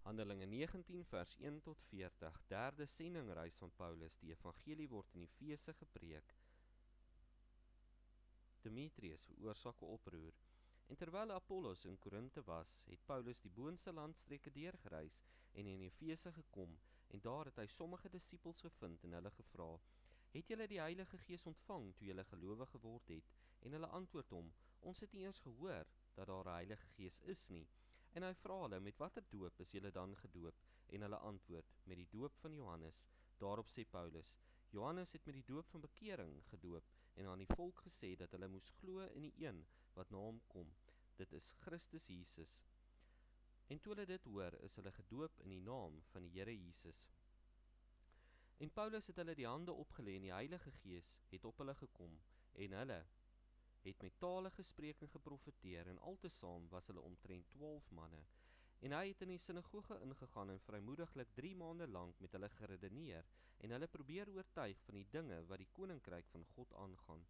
Handelinge 19 vers 1 tot 40, derde sendingreis van Paulus, die evangelie word in Efese gepreek. Demetrius veroorsaak 'n oproer. En terwyl Apollos in Korinthe was, het Paulus die boonste landstreke deurgereis en in Efese gekom, en daar het hy sommige disippels gevind en hulle gevra, het julle die Heilige Gees ontvang toe julle gelowig geword het? En hulle antwoord hom, ons het nie eers gehoor dat daar 'n Heilige Gees is nie. En hy vra hulle, met watter doop is julle dan gedoop? En hulle antwoord, met die doop van Johannes. Daarop sê Paulus, Johannes het met die doop van bekering gedoop, en aan die volk gesê dat hulle moes glo in die een wat na hom kom, dit is Christus Jesus. En toe hulle dit hoor, is hulle gedoop in die naam van die Here Jesus. En Paulus het hulle die hande opgelê en die Heilige Gees het op hulle gekom, en hulle het met tale gespreek en geprofeteer, en altesaam was hulle omtrent 12 manne. En hy het in die sinagoge ingegaan en vrymoediglik 3 maande lank met hulle geredeneer, en hulle probeer oortuig van die dinge wat die koninkryk van God aangaan.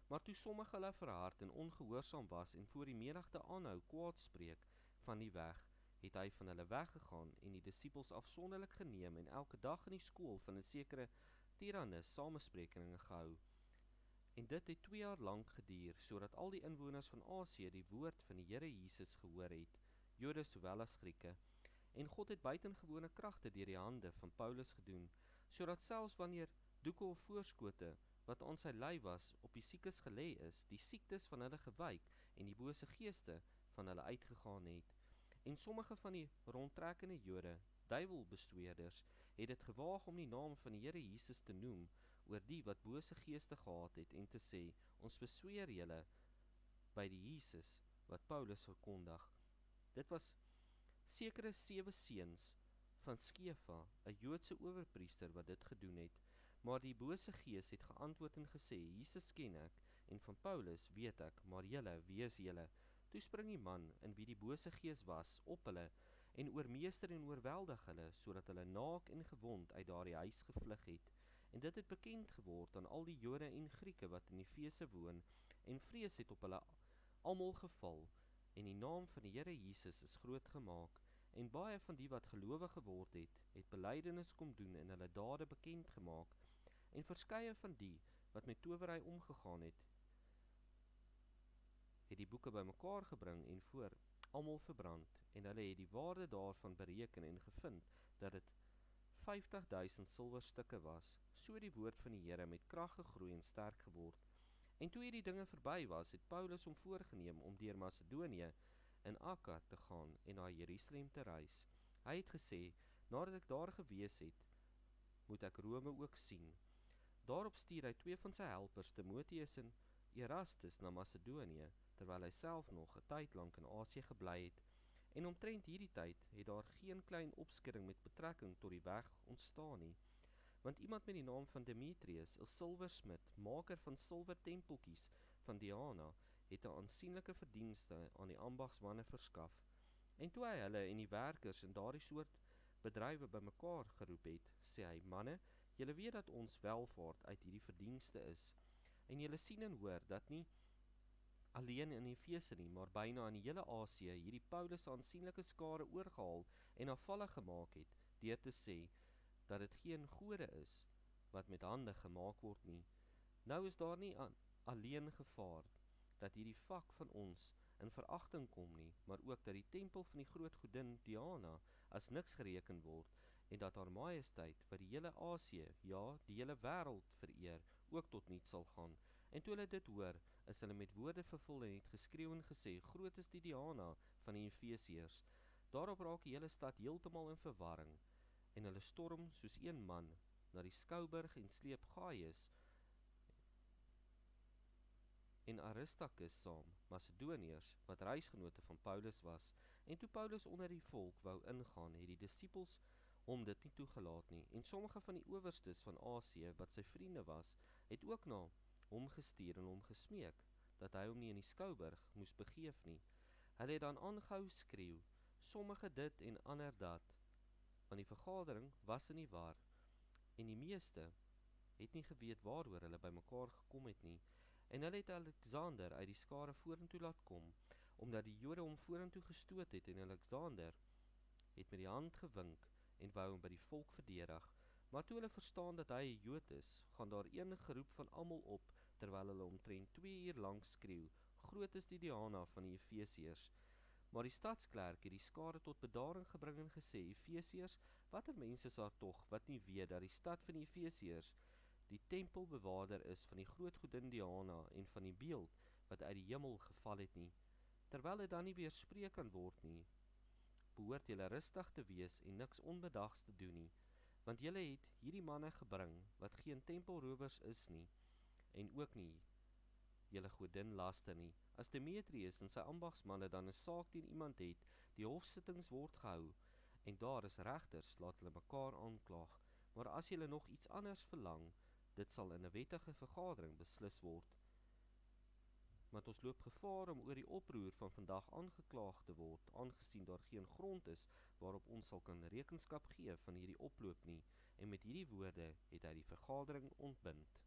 Maar toe sommige hulle verhard en ongehoorsaam was en voor die menigte aanhou kwaad spreek van die weg, het hy van hulle weggegaan en die disippels afsonderlik geneem en elke dag in die skool van 'n sekere Tyrannus samesprekinge gehou. En dit het 2 jaar lank geduur, sodat al die inwoners van Asië die woord van die Here Jesus gehoor het, Jode sowel as Grieke. En God het buitengewone kragte deur die hande van Paulus gedoen, sodat selfs wanneer doeke of voorskote wat aan sy ly was, op die siekes gelê is, die siektes van hulle gewyk en die bose geeste van hulle uitgegaan het. En sommige van die rondtrekkende Jode, duiwelbesweerders, het dit gewaag om die naam van die Here Jesus te noem oor die wat bose geeste gehad het en te sê, ons besweer julle by die Jesus wat Paulus verkondig. Dit was sekere 7 seuns van Skefa, 'n Joodse owerpriester wat dit gedoen het, maar die bose gees het geantwoord en gesê, Jesus ken ek, en van Paulus weet ek, maar julle, wie is julle? Toe spring die man, in wie die bose gees was, op hulle, en oormeester en oorweldig hulle, sodat hulle naak en gewond uit daardie huis gevlug het. En dit het bekend geword aan al die Jode en Grieke wat in Efese woon, en vrees het op hulle almal geval, en die naam van die Here Jesus is groot gemaak, en baie van die wat gelowig geword het belydenis kom doen en hulle dade bekend gemaak, en verskeie van die wat met towery omgegaan het die boeke bymekaar gebring en voor almal verbrand, en hulle het die waarde daarvan bereken en gevind dat dit 50.000 silwerstukke was. So die woord van die Here met krag gegroei en sterk geword. En toe hierdie dinge verby was, het Paulus hom voorgeneem om deur Macedonië in Akka te gaan en na Jerusalem te reis. Hy het gesê, nadat ek daar gewees het, moet ek Rome ook sien. Daarop stuur hy 2 van sy helpers, Timotheus en Erastus, na Macedonië, terwyl hy self nog 'n tyd lank in Asië gebly het. En omtrent hierdie tyd het daar geen klein opskudding met betrekking tot die weg ontstaan nie. Want iemand met die naam van Demetrius, 'n silversmid, maker van silwertempeltjies van Diana, het 'n aansienlike verdienste aan die ambagsmanne verskaf. En toe hy hulle en die werkers in daardie soort bedrywe bymekaar geroep het, sê hy, manne, julle weet dat ons welvaart uit hierdie verdienste is. En julle sien en hoor dat nie alleen in Efese nie, maar byna in die hele Asië hierdie Paulus aansienlike skare oorgehaal en afvallig gemaak het, deur te sê dat dit geen gode is wat met hande gemaak word nie. Nou is daar nie alleen gevaar dat hierdie vak van ons in veragting kom nie, maar ook dat die tempel van die groot godin Diana as niks gereken word, en dat haar majesteit wat die hele Asië, ja, die hele wêreld vereer, ook tot niet sal gaan. En toe hulle dit hoor, is hulle met woorde vervul en het geskreeu en gesê, groot is die Diana van die Efesiërs. Daarop raak die hele stad heeltemal in verwarring, en hulle storm soos een man na die skouburg en sleep Gaius en Aristarchus saam, Macedoniërs, wat reisgenote van Paulus was. En toe Paulus onder die volk wou ingaan, het die disippels hom dit nie toegelaat nie. En sommige van die owerstes van Asië, wat sy vriende was, het ook na hom gestuur en hom gesmeek, dat hy hom nie in die skouburg moes begeef nie. Hulle het dan aangehou skreeu, sommige dit en ander dat, want die vergadering was in die war, en die meeste het nie geweet waaroor hulle bymekaar gekom het nie. En hulle het Alexander uit die skare vorentoe laat kom, omdat die Jode hom vorentoe gestoot het, en Alexander het met die hand gewink en wou hom by die volk verdedig, maar toe hulle verstaan dat hy 'n Jood is, gaan daar een geroep van almal op, terwyl hulle omtrent 2 uur lank skreeu, groot is die Diana van die Efesiërs. Maar die stadsklerk het die skare tot bedaring gebring en gesê, Efesiërs, watter mense is daar tog, wat nie weet dat die stad van die Efesiërs die tempelbewaarder is van die groot godin Diana en van die beeld wat uit die hemel geval het nie. Terwyl dit dan nie weerspreek kan word nie, behoort julle rustig te wees en niks onbedags te doen nie, want julle het hierdie manne gebring, wat geen tempelrowers is nie, en ook nie julle godin laster nie. As Demetrius en sy ambagsmanne dan 'n saak teen iemand het, die hofsittings word gehou, en daar is regters, laat hulle mekaar aanklaag, maar as julle nog iets anders verlang, dit sal in 'n wettige vergadering beslis word. Want ons loop gevaar om oor die oproer van vandag aangeklaag te word, aangesien daar geen grond is waarop ons sal kan rekenskap gee van hierdie oploop nie, en met hierdie woorde het hy die vergadering ontbind.